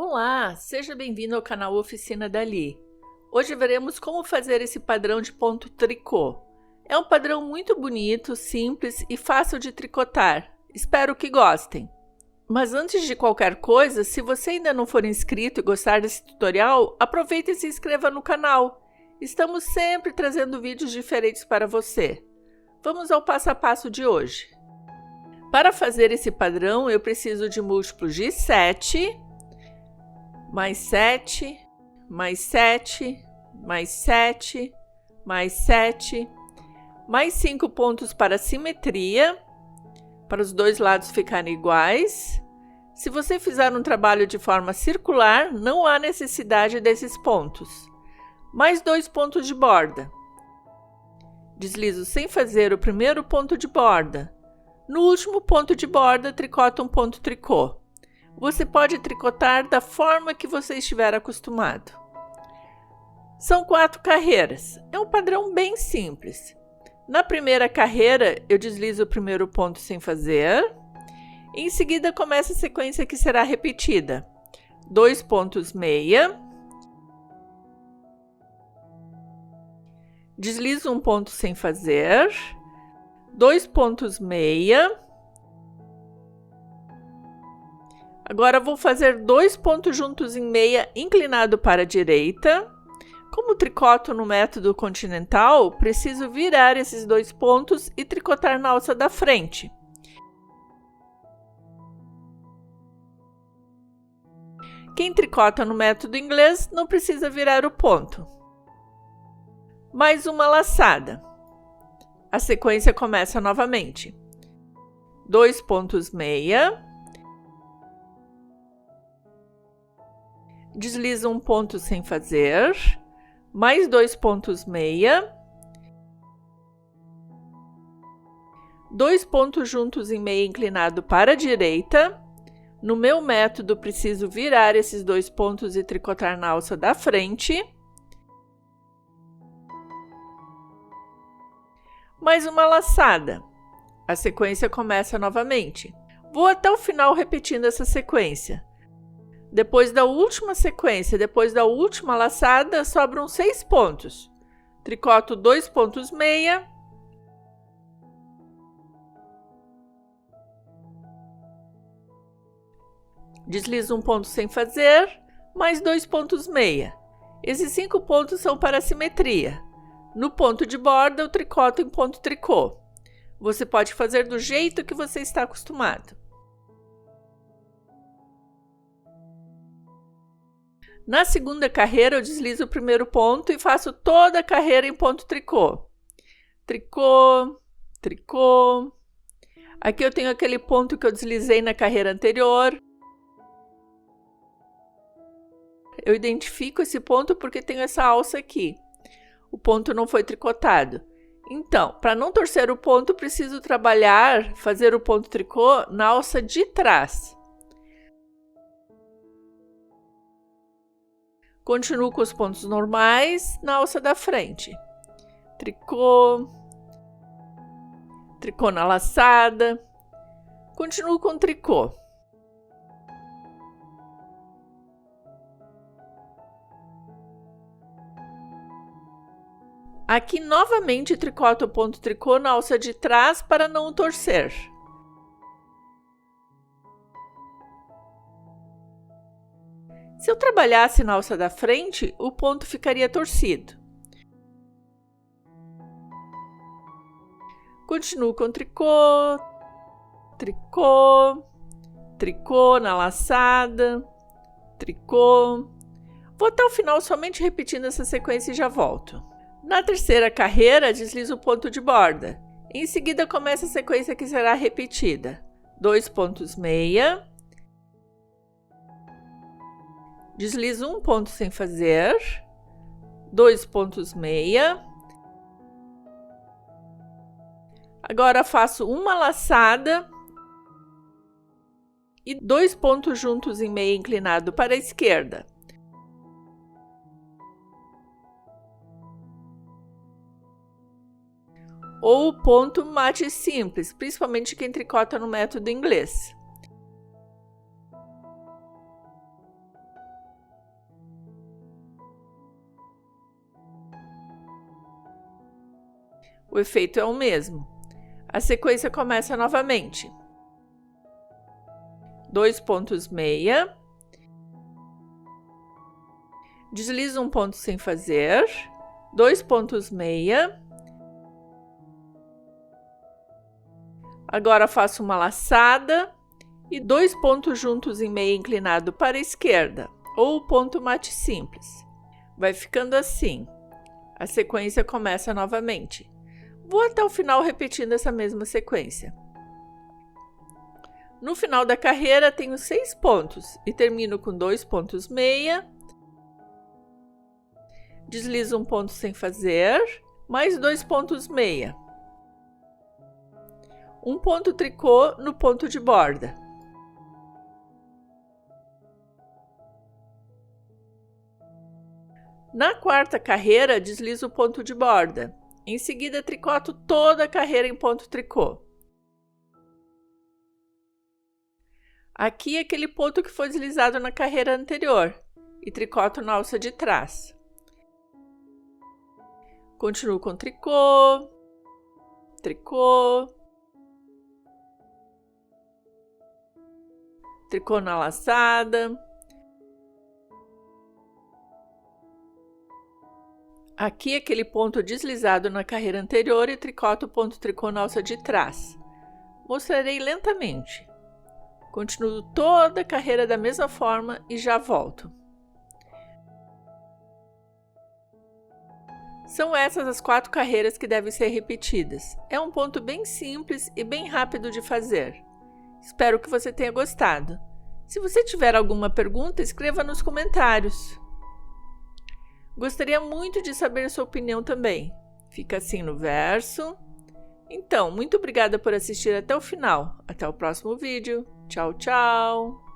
Olá, seja bem-vindo ao canal Oficina Dali. Hoje veremos como fazer esse padrão de ponto tricô. É um padrão muito bonito, simples e fácil de tricotar. Espero que gostem. Mas antes de qualquer coisa, se você ainda não for inscrito e gostar desse tutorial, aproveite e se inscreva no canal. Estamos sempre trazendo vídeos diferentes para você. Vamos ao passo a passo de hoje. Para fazer esse padrão, eu preciso de múltiplos de 7, mais 7, mais 7, mais 7, mais 7, mais 5 pontos para simetria, para os dois lados ficarem iguais. Se você fizer um trabalho de forma circular, não há necessidade desses pontos. Mais 2 pontos de borda. Deslizo sem fazer o primeiro ponto de borda. No último ponto de borda, tricoto um ponto tricô. Você pode tricotar da forma que você estiver acostumado. São 4 carreiras. É um padrão bem simples. Na primeira carreira, eu deslizo o primeiro ponto sem fazer. Em seguida, começa a sequência que será repetida. 2 pontos meia. Deslizo um ponto sem fazer. 2 pontos meia. Agora, vou fazer 2 pontos juntos em meia, inclinado para a direita. Como tricoto no método continental, preciso virar esses 2 pontos e tricotar na alça da frente. Quem tricota no método inglês não precisa virar o ponto. Mais uma laçada. A sequência começa novamente. 2 pontos meia. Deslizo um ponto sem fazer, mais 2 pontos meia, 2 pontos juntos em meia inclinado para a direita. No meu método, preciso virar esses 2 pontos e tricotar na alça da frente. Mais uma laçada. A sequência começa novamente. Vou até o final repetindo essa sequência. Depois da última sequência, depois da última laçada, sobram 6 pontos. Tricoto 2 pontos meia. Deslizo um ponto sem fazer, mais 2 pontos meia. Esses 5 pontos são para a simetria. No ponto de borda, eu tricoto em ponto tricô. Você pode fazer do jeito que você está acostumado. Na segunda carreira, eu deslizo o primeiro ponto e faço toda a carreira em ponto tricô. Tricô, tricô. Aqui eu tenho aquele ponto que eu deslizei na carreira anterior. Eu identifico esse ponto porque tenho essa alça aqui. O ponto não foi tricotado. Então, para não torcer o ponto, preciso fazer o ponto tricô na alça de trás. Continuo com os pontos normais na alça da frente. Tricô, tricô na laçada. Continuo com tricô. Aqui, novamente, tricoto o ponto tricô na alça de trás para não o torcer. Se eu trabalhasse na alça da frente, o ponto ficaria torcido. Continuo com tricô, tricô, tricô na laçada, tricô. Vou até o final somente repetindo essa sequência e já volto. Na terceira carreira, deslizo o ponto de borda. Em seguida, começa a sequência que será repetida. 2 pontos meia. Deslizo um ponto sem fazer. 2 pontos meia. Agora, faço uma laçada. E 2 pontos juntos em meia inclinado para a esquerda. Ou o ponto mate simples, principalmente quem tricota no método inglês. O efeito é o mesmo. A sequência começa novamente. 2 pontos meia. Deslizo um ponto sem fazer. 2 pontos meia. Agora faço uma laçada e 2 pontos juntos em meia inclinado para a esquerda, ou ponto mate simples. Vai ficando assim. A sequência começa novamente. Vou até o final repetindo essa mesma sequência. No final da carreira tenho 6 pontos e termino com 2 pontos meia. Deslizo um ponto sem fazer, mais 2 pontos meia. Um ponto tricô no ponto de borda. Na quarta carreira, deslizo o ponto de borda. Em seguida, tricoto toda a carreira em ponto tricô. Aqui é aquele ponto que foi deslizado na carreira anterior e tricoto na alça de trás. Continuo com tricô, tricô, tricô na laçada. Aqui é aquele ponto deslizado na carreira anterior e tricoto o ponto tricô na alça de trás. Mostrarei lentamente. Continuo toda a carreira da mesma forma e já volto. São essas as 4 carreiras que devem ser repetidas. É um ponto bem simples e bem rápido de fazer. Espero que você tenha gostado. Se você tiver alguma pergunta, escreva nos comentários. Gostaria muito de saber sua opinião também. Fica assim no verso. Então, muito obrigada por assistir até o final. Até o próximo vídeo. Tchau, tchau!